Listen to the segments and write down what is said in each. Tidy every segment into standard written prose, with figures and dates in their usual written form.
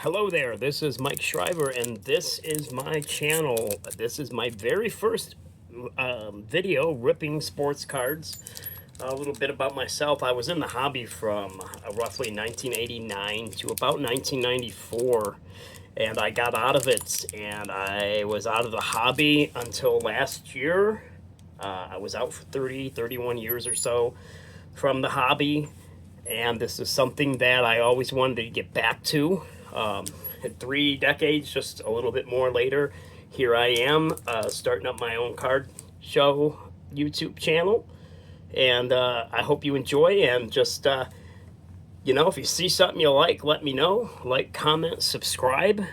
Hello there, this is Mike Shriver, and this is my channel. This is my very first video ripping sports cards. A little bit about myself. I was in the hobby from roughly 1989 to about 1994, and I got out of it, and I was out of the hobby until last year. I was out for 31 years or so from the hobby, and this is something that I always wanted to get back to. In 3 decades, just a little bit more later, here I am starting up my own card show YouTube channel, and I hope you enjoy. And just if you see something you like, let me know. Like, comment, subscribe,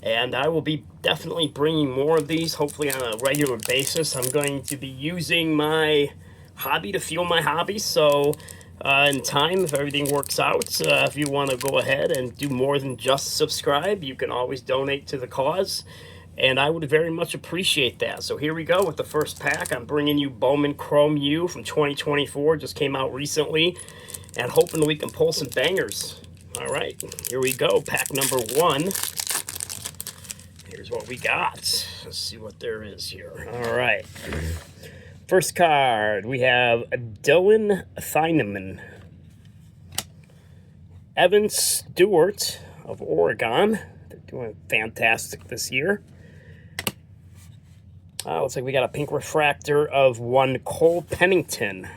and I will be definitely bringing more of these, hopefully on a regular basis. I'm going to be using my hobby to fuel my hobby, so in time, if everything works out, if you want to go ahead and do more than just subscribe, you can always donate to the cause, and I would very much appreciate that. So here we go with the first pack. I'm bringing you Bowman Chrome U from 2024, just came out recently, and hoping we can pull some bangers. All right, here we go, pack number 1. Here's what we got. Let's see what there is here. All right. First card, we have Dylan Thieneman, Evan Stewart of Oregon. They're doing fantastic this year. Looks like we got a pink refractor of one Cole Pennington.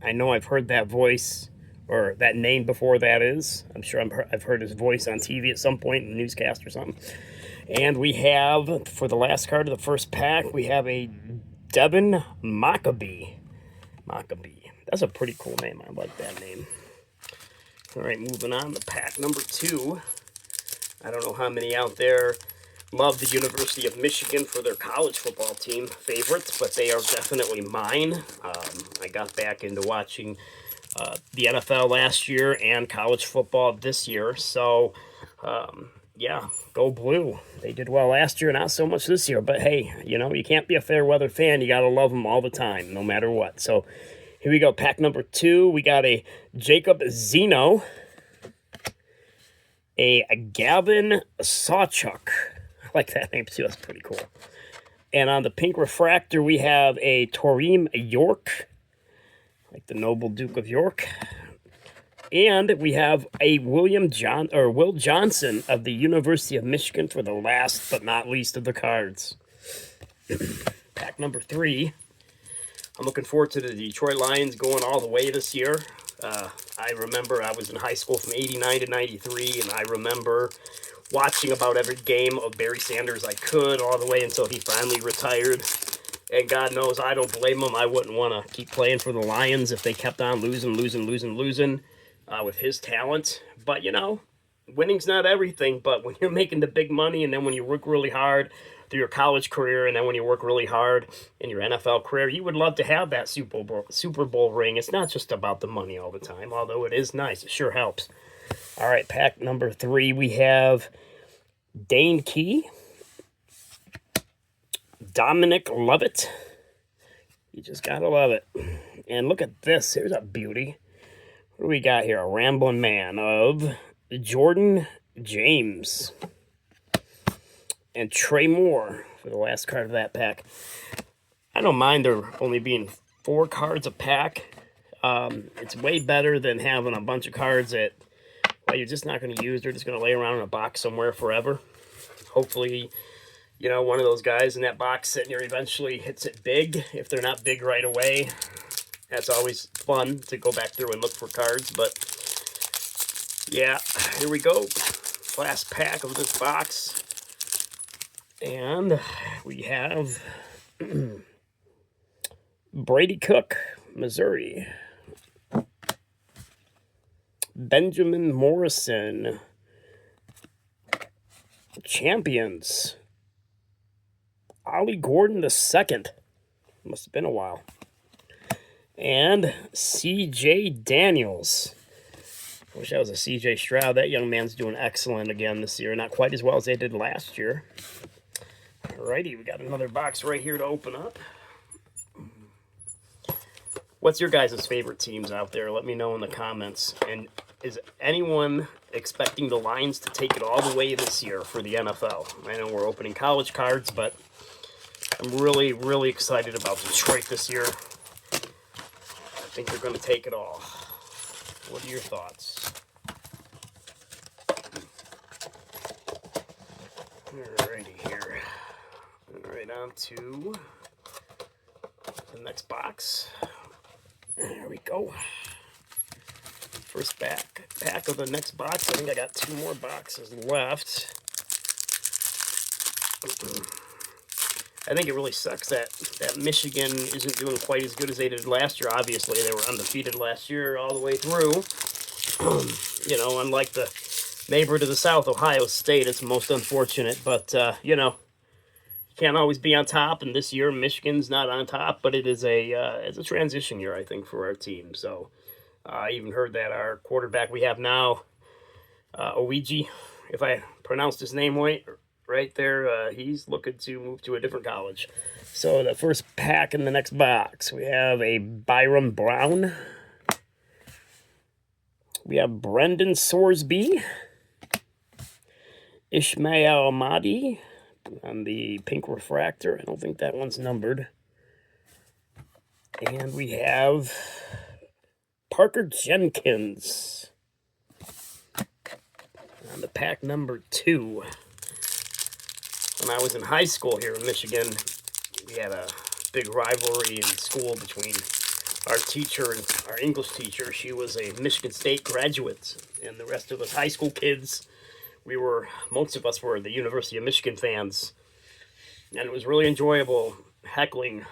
I know I've heard that voice or that name before. That is, I'm sure I've heard his voice on TV at some point in a newscast or something. And we have, for the last card of the first pack, we have a Devin Maccabee. That's a pretty cool name. I like that name. All right, moving on to pack number 2. I don't know how many out there love the University of Michigan for their college football team favorites, but they are definitely mine. I got back into watching the NFL last year and college football this year, so yeah, go blue. They did well last year, not so much this year. But hey, you can't be a fair weather fan. You got to love them all the time, no matter what. So here we go. Pack number 2. We got a Jacob Zeno, a Gavin Sawchuk. I like that name too. That's pretty cool. And on the pink refractor, we have a Toreem York, like the noble Duke of York. And we have a Will Johnson of the University of Michigan for the last but not least of the cards. Pack number 3. I'm looking forward to the Detroit Lions going all the way this year. I remember I was in high school from 89 to 93, and I remember watching about every game of Barry Sanders I could, all the way until he finally retired. And God knows I don't blame him. I wouldn't want to keep playing for the Lions if they kept on losing. With his talent. But winning's not everything. But when you're making the big money, and then when you work really hard through your college career, and then when you work really hard in your NFL career, you would love to have that Super Bowl ring. It's not just about the money all the time, although it is nice. It sure helps. All right, pack number 3, we have Dane Key, Dominic Lovett. You just gotta love it. And look at this. Here's a beauty. What do we got here? A rambling man of Jordan James and Trey Moore for the last card of that pack. I don't mind there only being 4 cards a pack. It's way better than having a bunch of cards that you're just not going to use. They're just going to lay around in a box somewhere forever. Hopefully, one of those guys in that box sitting there eventually hits it big. If they're not big right away, that's always fun to go back through and look for cards. But yeah, here we go. Last pack of this box. And we have Brady Cook, Missouri. Benjamin Morrison, Champions. Ollie Gordon II. Must have been a while. And C.J. Daniels. I wish that was a C.J. Stroud. That young man's doing excellent again this year. Not quite as well as they did last year. Alrighty, we got another box right here to open up. What's your guys' favorite teams out there? Let me know in the comments. And is anyone expecting the Lions to take it all the way this year for the NFL? I know we're opening college cards, but I'm really, really excited about Detroit this year. I think they're going to take it all. What are your thoughts? Alrighty here. Alright, on to the next box. There we go. First pack of the next box. I think I got 2 more boxes left. I think it really sucks that Michigan isn't doing quite as good as they did last year. Obviously, they were undefeated last year all the way through. You know, unlike the neighbor to the south, Ohio State, it's most unfortunate. But, you know, you can't always be on top. And this year, Michigan's not on top. But it's a transition year, I think, for our team. So I even heard that our quarterback we have now, Oweji, if I pronounced his name right there, he's looking to move to a different college. So the first pack in the next box, we have a Byram Brown. We have Brendan Sorsby. Ishmael Ahmadi on the pink refractor. I don't think that one's numbered. And we have Parker Jenkins on the pack number 2. When I was in high school here in Michigan, we had a big rivalry in school between our teacher and our English teacher. She was a Michigan State graduate, and the rest of us high school kids, most of us were the University of Michigan fans, and it was really enjoyable heckling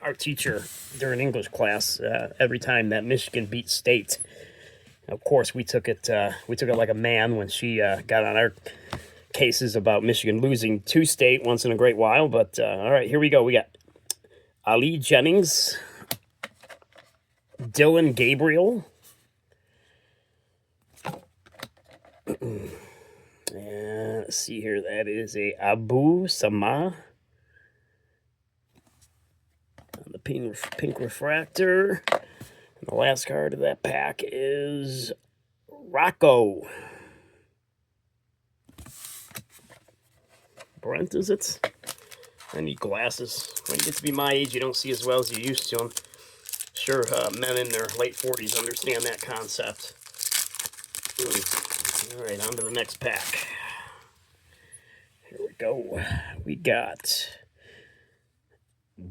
our teacher during English class every time that Michigan beat State. Of course, we took it like a man when she got on our cases about Michigan losing to State once in a great while. But all right, here we go. We got Ali Jennings, Dylan Gabriel, and let's see here. That is a Abu Sama on the pink refractor. And the last card of that pack is Rocco. Brent, is it? I need glasses. When you get to be my age, you don't see as well as you used to. I'm sure men in their late 40s understand that concept. All right, on to the next pack. Here we go. We got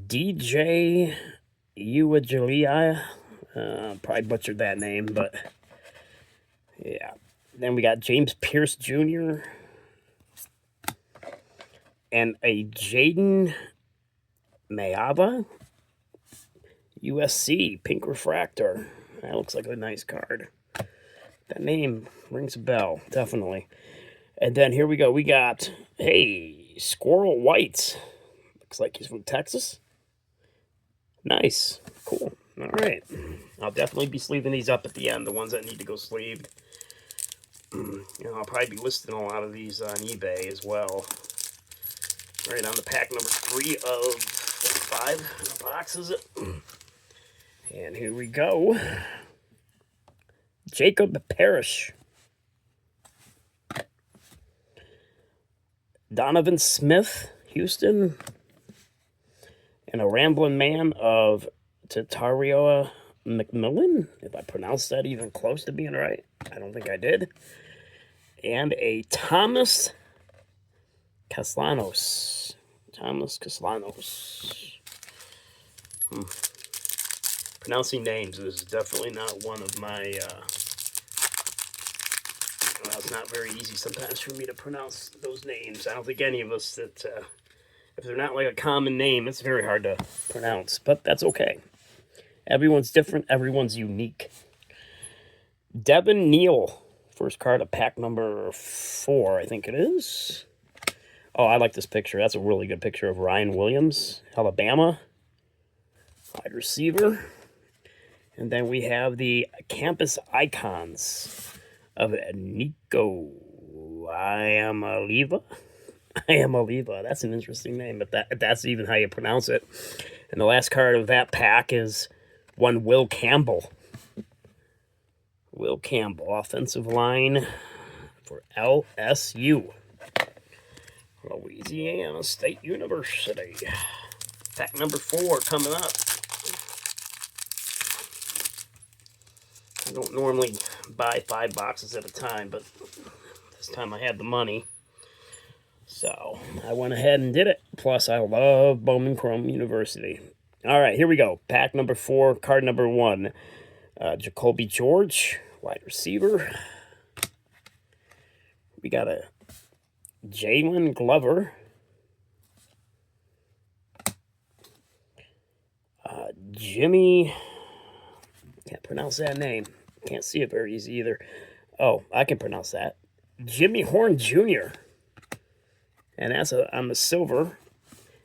DJ Uwajalia. Probably butchered that name, but yeah. Then we got James Pierce Jr., and a Jaden Mayava, USC, pink refractor. That looks like a nice card. That name rings a bell, definitely. And then here we go. We got, hey, Squirrel White. Looks like he's from Texas. Nice. Cool. All right. I'll definitely be sleeving these up at the end, the ones that need to go sleeved. You know, I'll probably be listing a lot of these on eBay as well. Right on the pack number 3 of 5 boxes. And here we go. Jacob Parrish. Donovan Smith, Houston. And a rambling man of Tatario McMillan, if I pronounced that even close to being right. I don't think I did. And a Thomas Castellanos. Pronouncing names is definitely not one of my... well, it's not very easy sometimes for me to pronounce those names. I don't think any of us that... if they're not like a common name, it's very hard to pronounce. But that's okay. Everyone's different. Everyone's unique. Devin Neal. First card of pack number 4, I think it is. Oh, I like this picture. That's a really good picture of Ryan Williams, Alabama. Wide receiver. And then we have the campus icons of Nico Iamaleava. That's an interesting name, but that's even how you pronounce it. And the last card of that pack is one Will Campbell. Will Campbell, offensive line for LSU. Louisiana State University. Pack number 4 coming up. I don't normally buy 5 boxes at a time, but this time I had the money. So I went ahead and did it. Plus, I love Bowman Chrome University. All right, here we go. Pack number 4, card number 1. Jacoby George, wide receiver. We got a Jalen Glover. Jimmy, can't pronounce that name. Can't see it very easy either. Oh, I can pronounce that. Jimmy Horn Jr. And that's on the silver.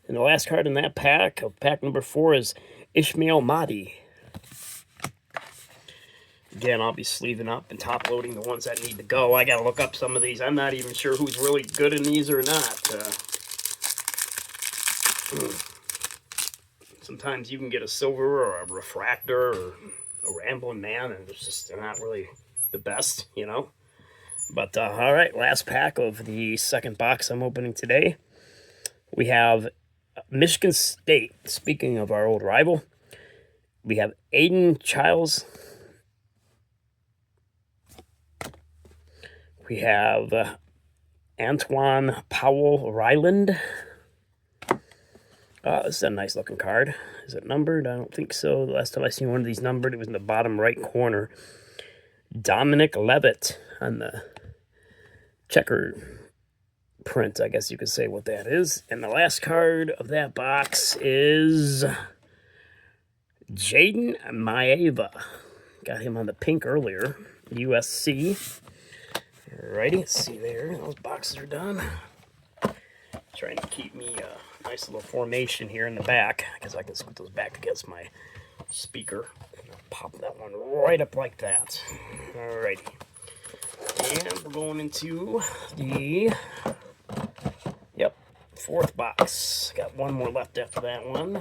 And the last card in that pack, of pack number 4, is Ishmael Mahdi. Again, I'll be sleeving up and top loading the ones that need to go. I got to look up some of these. I'm not even sure who's really good in these or not. Sometimes you can get a silver or a refractor or a rambling man, and it's just, they're not really the best, you know. But, all right, last pack of the second box I'm opening today. We have Michigan State. Speaking of our old rival, we have Aiden Childs. We have Antoine Powell Ryland. This is a nice looking card. Is it numbered? I don't think so. The last time I seen one of these numbered, it was in the bottom right corner. Dominic Levitt on the checkered print, I guess you could say what that is. And the last card of that box is Jaden Maeva. Got him on the pink earlier. USC. Alrighty, let's see there. Those boxes are done. Trying to keep me a nice little formation here in the back, because I can scoot those back against my speaker. And I'll pop that one right up like that. Alrighty. And we're going into the, fourth box. Got one more left after that one.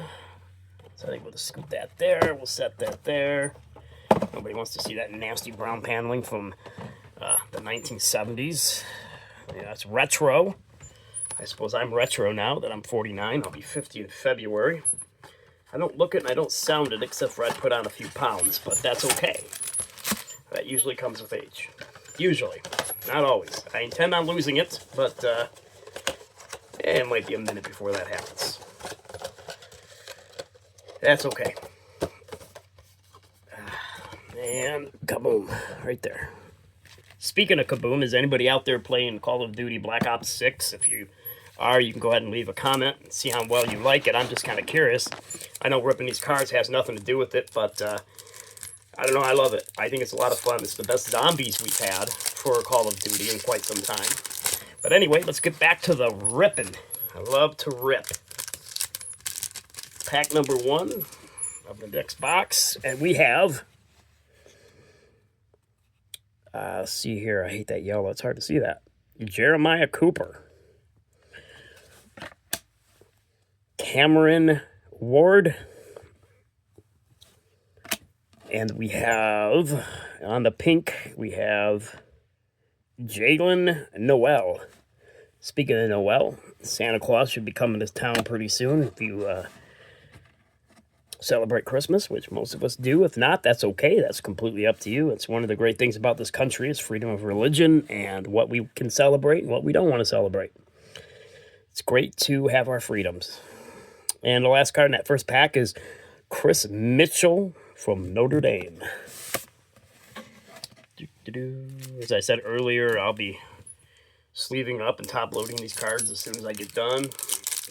So I think we'll just scoot that there. We'll set that there. Nobody wants to see that nasty brown paneling from the 1970s. Yeah, it's retro. I suppose I'm retro now that I'm 49. I'll be 50 in February. I don't look it and I don't sound it, except for I put on a few pounds, but that's okay. That usually comes with age. Usually. Not always. I intend on losing it, but it might be a minute before that happens. That's okay. And kaboom, right there. Speaking of kaboom, is anybody out there playing Call of Duty Black Ops 6? If you are, you can go ahead and leave a comment and see how well you like it. I'm just kind of curious. I know ripping these cards has nothing to do with it, but I don't know, I love it. I think it's a lot of fun. It's the best zombies we've had for Call of Duty in quite some time. But anyway, let's get back to the ripping. I love to rip. Pack number 1 of the next box, and we have... see here, I hate that yellow. It's hard to see that. Jeremiah Cooper. Cameron Ward. And we have, on the pink, we have Jalen Noel. Speaking of Noel, Santa Claus should be coming to town pretty soon if you celebrate Christmas, which most of us do. If not, that's okay. That's completely up to you. It's one of the great things about this country is freedom of religion and what we can celebrate and what we don't want to celebrate. It's great to have our freedoms. And the last card in that first pack is Chris Mitchell from Notre Dame. As I said earlier, I'll be sleeving up and top loading these cards as soon as I get done.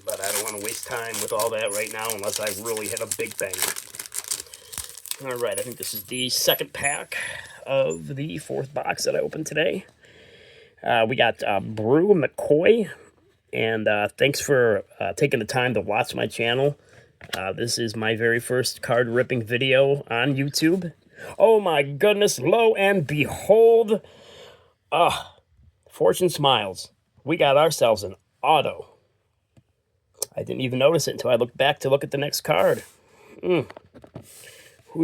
But I don't want to waste time with all that right now unless I really hit a big bang. All right, I think this is the second pack of the fourth box that I opened today. We got Brew McCoy, and thanks for taking the time to watch my channel. This is my very first card ripping video on YouTube. Oh my goodness, lo and behold, Fortune smiles. We got ourselves an auto. I didn't even notice it until I looked back to look at the next card. Who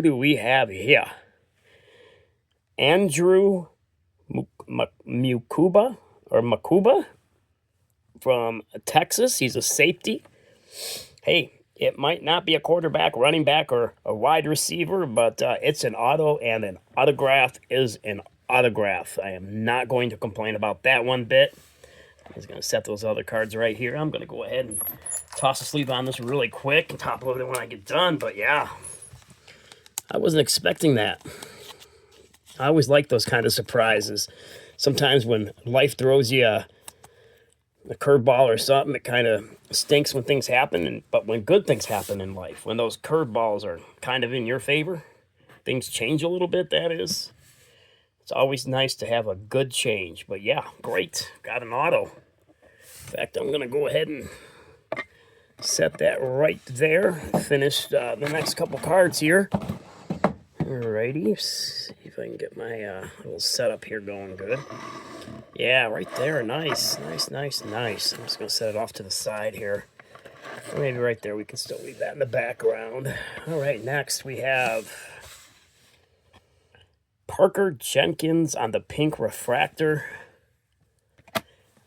do we have here? Andrew Makuba from Texas. He's a safety. Hey, it might not be a quarterback, running back, or a wide receiver, but it's an auto, and an autograph is an autograph. I am not going to complain about that one bit. I'm just going to set those other cards right here. I'm going to go ahead and toss a sleeve on this really quick and top load it when I get done. But yeah, I wasn't expecting that. I always like those kind of surprises. Sometimes when life throws you a curveball or something, it kind of stinks when things happen. But when good things happen in life, when those curveballs are kind of in your favor, things change a little bit, that is. It's always nice to have a good change. But yeah, great. Got an auto. In fact, I'm going to go ahead and set that right there. Finish the next couple cards here. Alrighty. See if I can get my little setup here going good. Yeah, right there. Nice. Nice, nice, nice. I'm just going to set it off to the side here. Or maybe right there. We can still leave that in the background. All right, next we have Parker Jenkins on the pink refractor.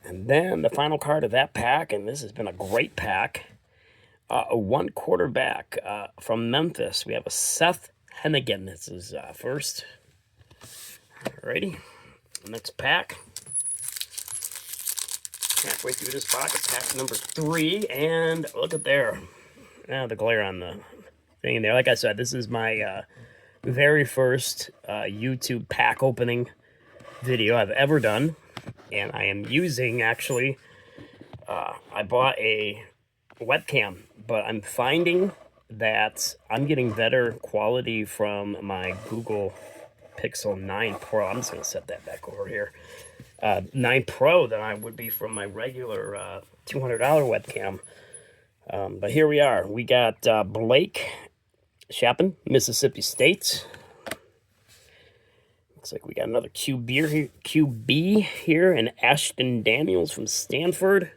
And then the final card of that pack, and this has been a great pack, one quarterback from Memphis. We have a Seth Hennigan. This is first. Alrighty. Next pack. Halfway through this pocket, pack number 3, and look at there. The glare on the thing in there. Like I said, this is my very first YouTube pack opening video I've ever done, and I am using, actually, I bought a webcam, but I'm finding that I'm getting better quality from my Google Pixel 9 Pro. I'm just going to set that back over here. 9 Pro than I would be from my regular $200 webcam. But here we are. We got Blake Shapen, Mississippi State. Looks like we got another QB here, and Ashton Daniels from Stanford.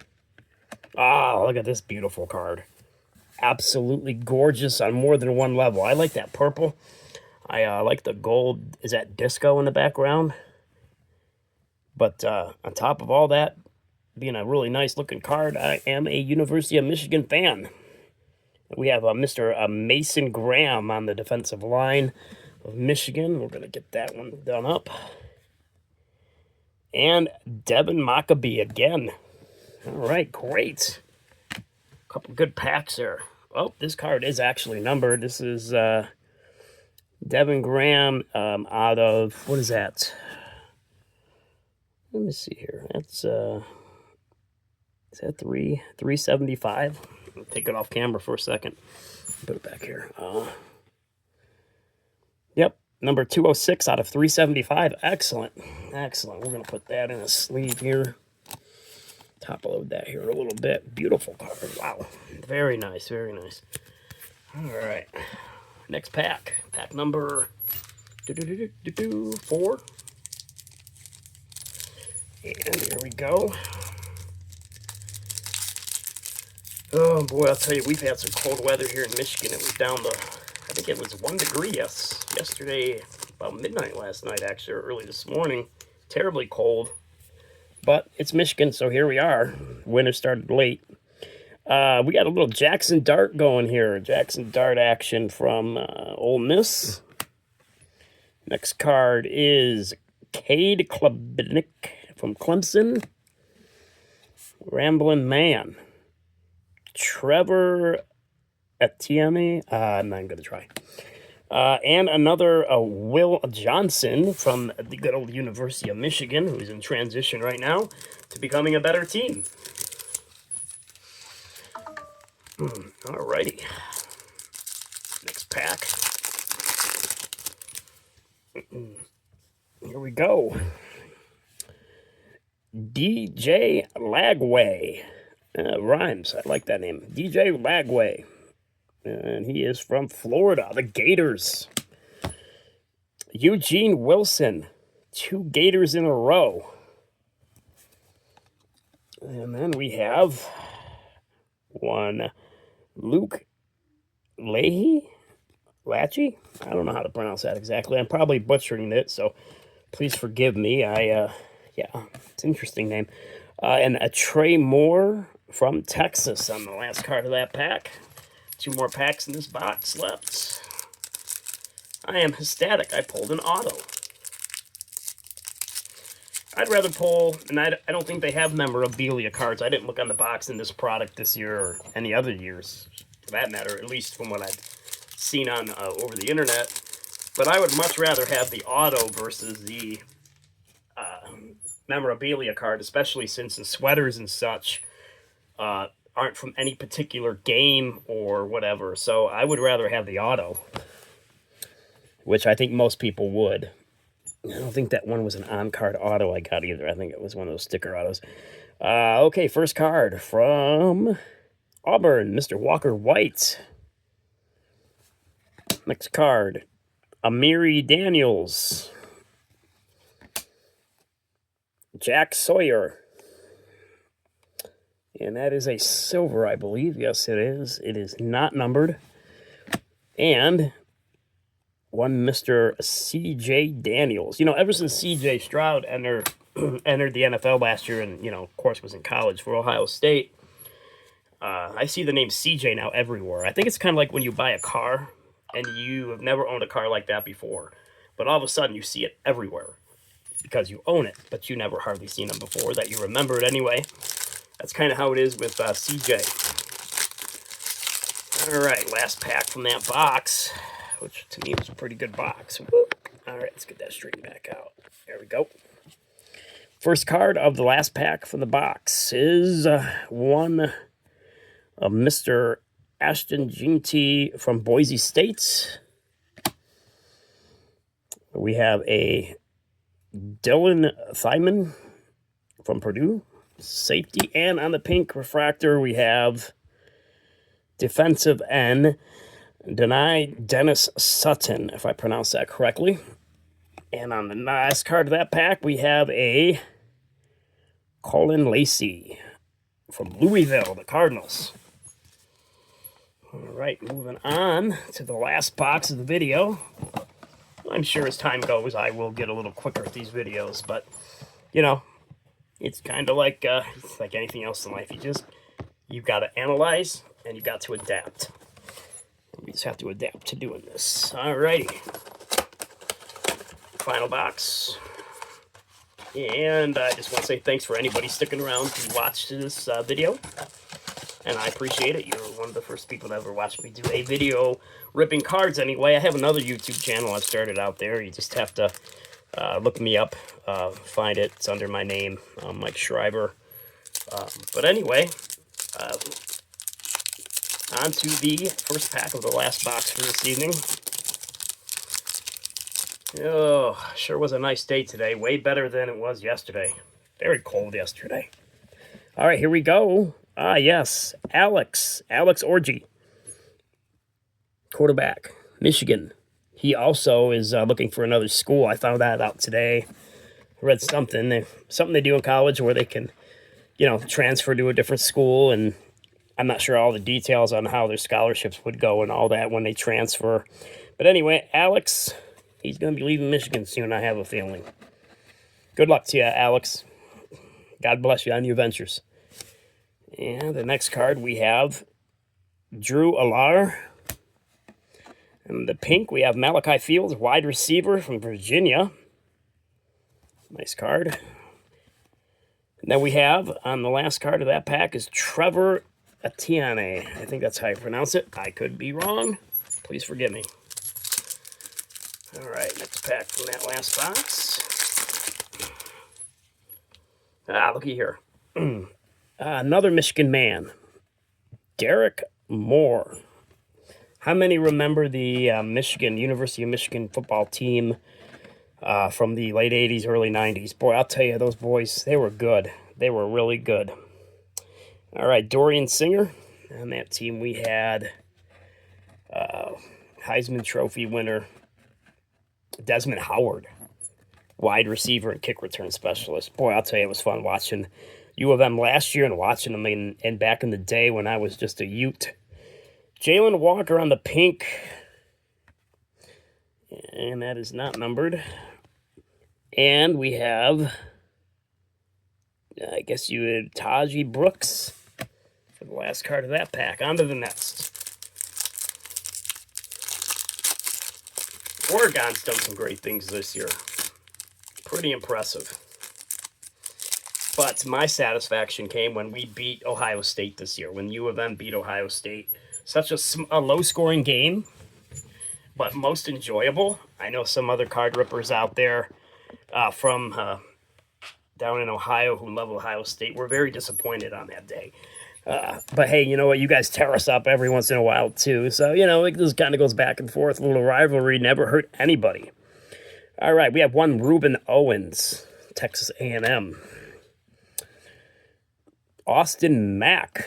Ah, look at this beautiful card. Absolutely gorgeous on more than one level. I like that purple. I like the gold. Is that disco in the background? But on top of all that, being a really nice looking card, I am a University of Michigan fan. We have Mr. Mason Graham on the defensive line of Michigan. We're going to get that one done up. And Devin Maccabee again. All right, great. A couple good packs there. Oh, this card is actually numbered. This is Devin Graham out of, what is that? Let me see here. That's, is that 375? I'll take it off camera for a second. Put it back here. Yep, number 206 out of 375. Excellent. Excellent. We're going to put that in a sleeve here. Top load that here a little bit. Beautiful card. Wow. Very nice. Very nice. All right. Next pack. Pack number 4. And here we go. Oh boy, I'll tell you, we've had some cold weather here in Michigan. It was down to, I think it was 1 degree yesterday, about midnight last night, actually, or early this morning. Terribly cold. But it's Michigan, so here we are. Winter started late. We got a little Jackson Dart going here. Jackson Dart action from Ole Miss. Next card is Cade Klubnik from Clemson. Ramblin' Man. Trevor Etienne. I'm not going to try. And another Will Johnson from the good old University of Michigan, who's in transition right now to becoming a better team. Alrighty. Next pack. Here we go. DJ Lagway. Rhymes. I like that name. DJ Lagway. And he is from Florida. The Gators. Eugene Wilson. 2 Gators in a row. And then we have one Luke Leahy? Lachey? I don't know how to pronounce that exactly. I'm probably butchering it, so Please forgive me. Yeah, it's an interesting name. And a Trey Moore from Texas on the last card of that pack. 2 more packs in this box left. I am ecstatic. I pulled an auto. I'd rather pull, and I don't think they have memorabilia cards. I didn't look on the box in this product this year or any other years, for that matter, at least from what I've seen on over the internet. But I would much rather have the auto versus the memorabilia card, especially since the sweaters and such aren't from any particular game or whatever. So I would rather have the auto, which I think most people would. I don't think that one was an on-card auto I got either. I think it was one of those sticker autos. Okay, first card from Auburn, Mr. Walker White. Next card, Amiri Daniels. Jack Sawyer. And that is a silver, I believe. Yes, it is. It is not numbered. And one Mr. C.J. Daniels. You know, ever since C.J. Stroud entered the NFL last year and, you know, of course, was in college for Ohio State, I see the name C.J. now everywhere. I think it's kind of like when you buy a car and you have never owned a car like that before, but all of a sudden you see it everywhere because you own it, but you never hardly seen them before, that you remember it anyway. That's kind of how it is with C.J. All right, last pack from that box, which to me was a pretty good box. All right, let's get that straightened back out. There we go. First card of the last pack from the box is one of Mr. Ashton Ginty from Boise State. We have a Dylan Thyman from Purdue, safety. And on the pink refractor, we have defensive end Dennis Sutton, if I pronounce that correctly. And on the last card of that pack, we have a Colin Lacey from Louisville, the Cardinals. All right, moving on to the last box of the video. I'm sure as time goes, I will get a little quicker at these videos, but, you know, it's kind of like anything else in life. You've got to analyze, and you've got to adapt. We just have to adapt to doing this. All righty. Final box. And I just want to say thanks for anybody sticking around to watch this video. And I appreciate it. You're one of the first people to ever watch me do a video ripping cards anyway. I have another YouTube channel I've started out there. You just have to look me up, find it. It's under my name, Mike Schreiber. But anyway, on to the first pack of the last box for this evening. Oh, sure was a nice day today. Way better than it was yesterday. Very cold yesterday. All right, here we go. Ah, yes, Alex Orgy, quarterback, Michigan. He also is looking for another school. I found that out today. I read something they do in college where they can, you know, transfer to a different school, and I'm not sure all the details on how their scholarships would go and all that when they transfer. But anyway, Alex, he's going to be leaving Michigan soon, I have a feeling. Good luck to you, Alex. God bless you on your ventures. And the next card we have Drew Alar. And the pink, we have Malachi Fields, wide receiver from Virginia. Nice card. And then we have, on the last card of that pack, is Trevor Etienne. I think that's how you pronounce it. I could be wrong. Please forgive me. All right, next pack from that last box. Looky here. Another Michigan man, Derek Moore. How many remember the University of Michigan football team from the late 80s, early 90s? Boy, I'll tell you, those boys, they were good. They were really good. All right, Dorian Singer. On that team, we had Heisman Trophy winner Desmond Howard, wide receiver and kick return specialist. Boy, I'll tell you, it was fun watching U of M last year and watching them in back in the day when I was just a Ute. Jalen Walker on the pink, and that is not numbered. And we have, I guess you would, Taji Brooks for the last card of that pack. On to the next. Oregon's done some great things this year. Pretty impressive. But my satisfaction came when we beat Ohio State this year, when U of M beat Ohio State. Such a low-scoring game, but most enjoyable. I know some other card rippers out there from down in Ohio who love Ohio State were very disappointed on that day. But hey, you know what? You guys tear us up every once in a while, too. So, you know, this kind of goes back and forth. A little rivalry never hurt anybody. All right, we have one Reuben Owens, Texas A&M. Austin Mack,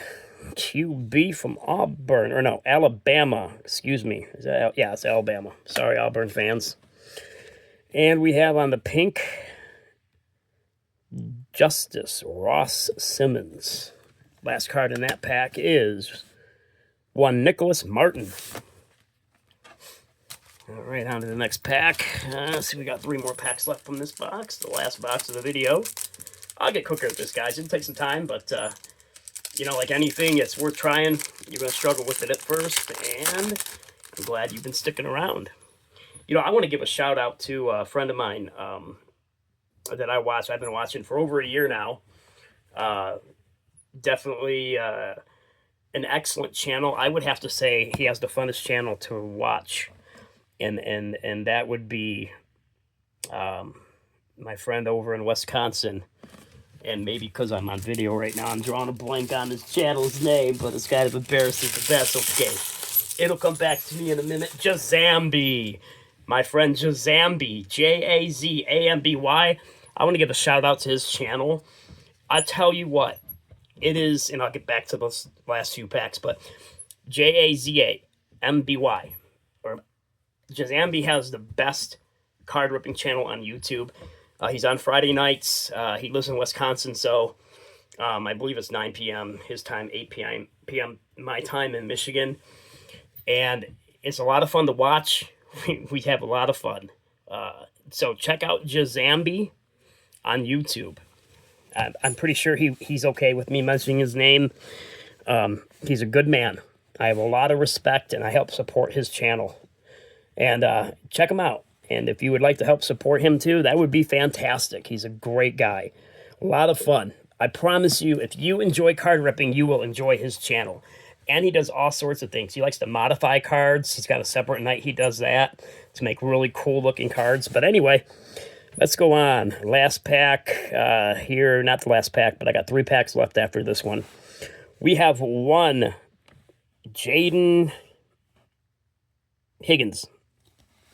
QB from Auburn, or no, Alabama, excuse me. Yeah, it's Alabama. Sorry, Auburn fans. And we have on the pink, Justice Ross Simmons. Last card in that pack is one Nicholas Martin. All right, on to the next pack. See, we got 3 more packs left from this box, the last box of the video. I'll get quicker at this, guys. It'll take some time, but, you know, like anything, it's worth trying. You're going to struggle with it at first, and I'm glad you've been sticking around. You know, I want to give a shout-out to a friend of mine that I watch. I've been watching for over a year now. Definitely an excellent channel. I would have to say he has the funnest channel to watch, and that would be my friend over in Wisconsin. And maybe because I'm on video right now, I'm drawing a blank on his channel's name, but it's kind of embarrassing, but that's okay. It'll come back to me in a minute. Jazambi. My friend Jazambi. Jazamby. I want to give a shout out to his channel. I tell you what, it is, and I'll get back to those last few packs, but Jazamby. Or Jazambi has the best card ripping channel on YouTube. He's on Friday nights. He lives in Wisconsin, so I believe it's 9 p.m. his time, 8 p.m. my time in Michigan. And it's a lot of fun to watch. We have a lot of fun. So check out Jazambi on YouTube. I'm pretty sure he's okay with me mentioning his name. He's a good man. I have a lot of respect, and I help support his channel. And check him out. And if you would like to help support him too, that would be fantastic. He's a great guy. A lot of fun. I promise you, if you enjoy card ripping, you will enjoy his channel. And he does all sorts of things. He likes to modify cards. He's got a separate night he does that to make really cool looking cards. But anyway, let's go on. Last pack here. Not the last pack, but I got 3 packs left after this one. We have one Jaden Higgins.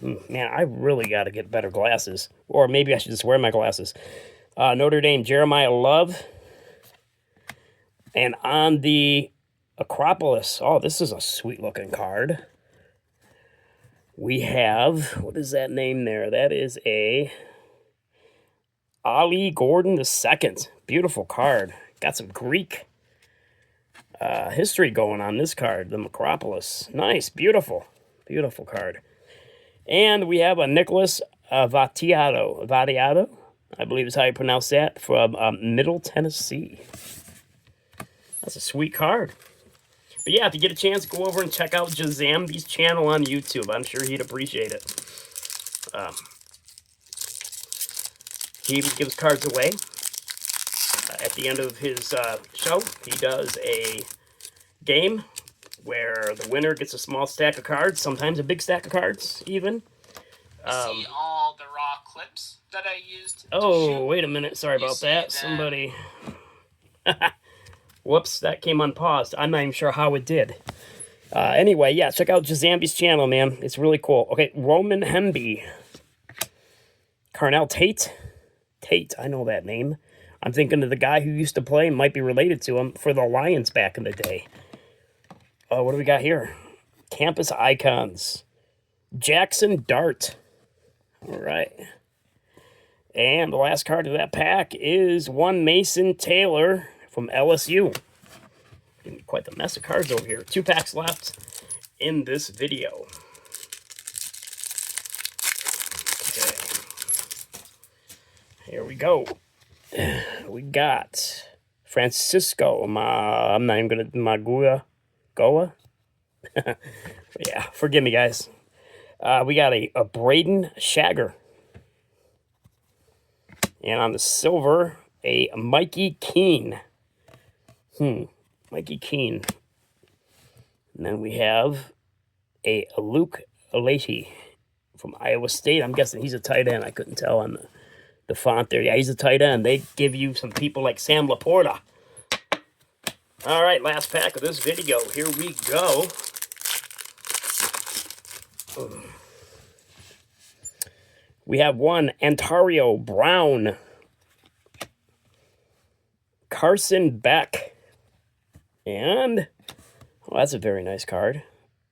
Man, I really got to get better glasses. Or maybe I should just wear my glasses. Notre Dame, Jeremiah Love. And on the Acropolis, oh, this is a sweet-looking card. We have, what is that name there? That is a Ali Gordon II. Beautiful card. Got some Greek history going on this card, the Acropolis. Nice, beautiful. Beautiful card. And we have a Nicholas Vatiado, I believe is how you pronounce that, from Middle Tennessee. That's a sweet card. But yeah, if you get a chance, go over and check out Jazambi's channel on YouTube. I'm sure he'd appreciate it. He gives cards away. At the end of his show, he does a game where the winner gets a small stack of cards, sometimes a big stack of cards, even. See all the raw clips that I used. Oh, wait a minute. Sorry about that. Somebody. Whoops, that came unpaused. I'm not even sure how it did. Anyway, yeah, check out Jazambi's channel, man. It's really cool. Okay, Roman Hemby. Carnell Tate. Tate, I know that name. I'm thinking of the guy who used to play, might be related to him, for the Lions back in the day. What do we got here? Campus Icons. Jackson Dart. All right. And the last card of that pack is one Mason Taylor from LSU. Quite the mess of cards over here. 2 packs left in this video. Okay. Here we go. We got Francisco. I'm not even gonna Magua Goa. Yeah, forgive me, guys. We got a Braden Shagger. And on the silver, a Mikey Keene. Mikey Keene. And then we have a Luke Aleti from Iowa State. I'm guessing he's a tight end. I couldn't tell on the font there. Yeah, he's a tight end. They give you some people like Sam Laporta. All right, last pack of this video. Here we go. We have one Ontario Brown. Carson Beck. And, oh, that's a very nice card.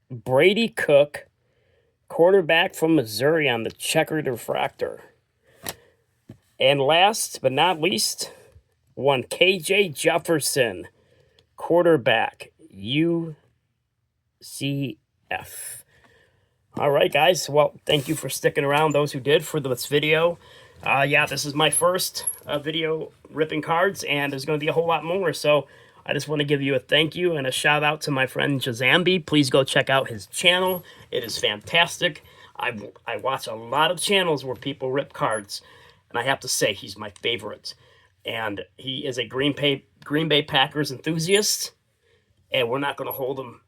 Brady Cook, quarterback from Missouri on the checkered refractor. And last but not least, one KJ Jefferson, quarterback, UCF. All right, guys. Well, thank you for sticking around, those who did, for this video. Yeah, this is my first video ripping cards, and there's going to be a whole lot more. So I just want to give you a thank you and a shout out to my friend Jazambi. Please go check out his channel. It is fantastic. I watch a lot of channels where people rip cards, and I have to say he's my favorite. And he is a Green Bay Packers enthusiast, and we're not going to hold him,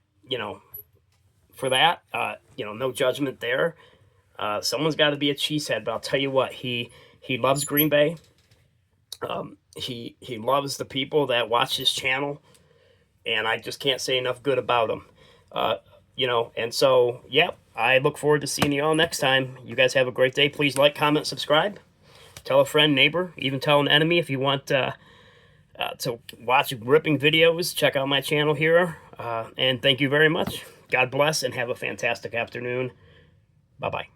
for that. No judgment there. Someone's got to be a cheesehead, but I'll tell you what, he loves Green Bay. He loves the people that watch his channel, and I just can't say enough good about him. And so, yeah, I look forward to seeing you all next time. You guys have a great day. Please like, comment, subscribe. Tell a friend, neighbor, even tell an enemy if you want to watch ripping videos. Check out my channel here. And thank you very much. God bless and have a fantastic afternoon. Bye-bye.